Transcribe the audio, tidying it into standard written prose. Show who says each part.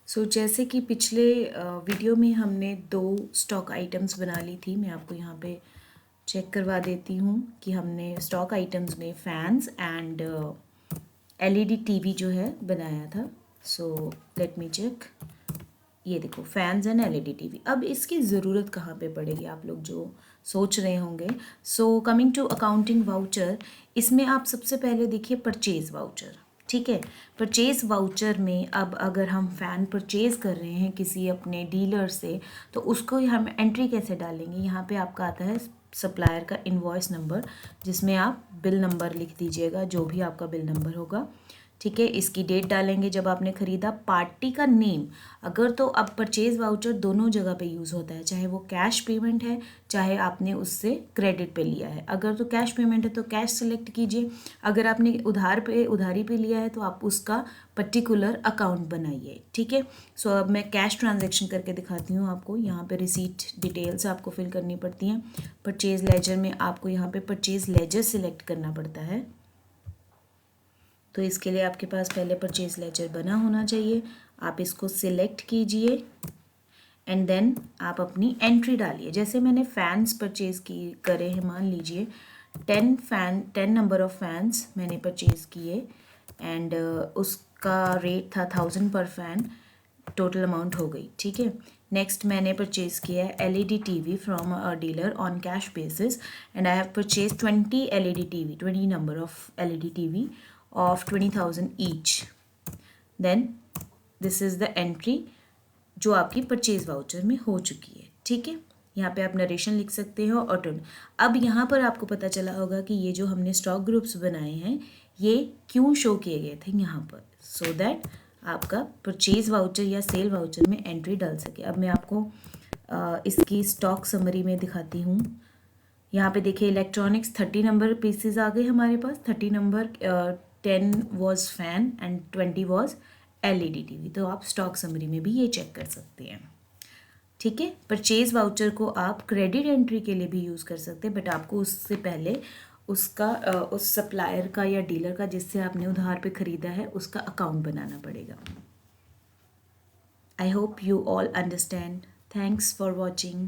Speaker 1: जैसे कि पिछले वीडियो में हमने 2 स्टॉक आइटम्स बना ली थी। मैं आपको यहाँ पे चेक करवा देती हूँ कि हमने स्टॉक आइटम्स में फैंस एंड एलईडी टीवी जो है बनाया था। Let me check. ये देखो, फैंस एंड एलईडी टीवी। अब इसकी ज़रूरत कहाँ पे पड़ेगी, आप लोग जो सोच रहे होंगे। कमिंग टू अकाउंटिंग वाउचर, इसमें आप सबसे पहले देखिए परचेज वाउचर। ठीक है, परचेज वाउचर में अब अगर हम फ़ैन परचेज़ कर रहे हैं किसी अपने डीलर से, तो उसको हम एंट्री कैसे डालेंगे। यहाँ पे आपका आता है सप्लायर का इनवॉइस नंबर, जिसमें आप बिल नंबर लिख दीजिएगा, जो भी आपका बिल नंबर होगा। ठीक है, इसकी डेट डालेंगे जब आपने ख़रीदा। पार्टी का नेम, अगर तो अब परचेज वाउचर दोनों जगह पे यूज़ होता है, चाहे वो कैश पेमेंट है चाहे आपने उससे क्रेडिट पे लिया है। अगर तो कैश पेमेंट है तो कैश सेलेक्ट कीजिए, अगर आपने उधारी पे लिया है तो आप उसका पर्टिकुलर अकाउंट बनाइए। ठीक है, अब मैं कैश ट्रांजैक्शन करके दिखाती हूँ आपको। यहाँ पे रिसीट डिटेल्स आपको फिल करनी पड़ती हैं। परचेज लेजर में आपको यहाँ पे परचेज लेजर सिलेक्ट करना पड़ता है। तो इसके लिए आपके पास पहले परचेज लेजर बना होना चाहिए। आप इसको सिलेक्ट कीजिए एंड देन आप अपनी एंट्री डालिए। जैसे मैंने फ़ैन्स परचेज़ करे हैं, मान लीजिए 10 नंबर ऑफ़ फ़ैन्स मैंने परचेज़ किए एंड उसका रेट था 1000 पर फ़ैन, टोटल अमाउंट हो गई। ठीक है, नेक्स्ट मैंने परचेज़ किया है LED TV from a dealer on cash basis and I have purchase 20 LED TV, 20 number of LED TV of 20,000 each. Then this is the entry जो आपकी परचेज वाउचर में हो चुकी है। ठीक है, यहाँ पे आप नरेशन लिख सकते हो और टर्न। अब यहाँ पर आपको पता चला होगा कि ये जो हमने स्टॉक ग्रुप्स बनाए हैं ये क्यों शो किए गए थे यहाँ पर, सो दैट आपका परचेज वाउचर या सेल वाउचर में एंट्री डाल सके। अब मैं आपको इसकी स्टॉक समरी में दिखाती हूँ। यहाँ पे देखिए इलेक्ट्रॉनिक्स 30 नंबर पीसेज आ गए हमारे पास। 30 number 10 was fan and 20 was LED TV. तो आप स्टॉक समरी में भी ये चेक कर सकते हैं। ठीक है, परचेज वाउचर को आप क्रेडिट एंट्री के लिए भी यूज़ कर सकते हैं, बट आपको उससे पहले उसका उस सप्लायर का या डीलर का जिससे आपने उधार पे ख़रीदा है उसका अकाउंट बनाना पड़ेगा। I hope you all understand. Thanks for watching.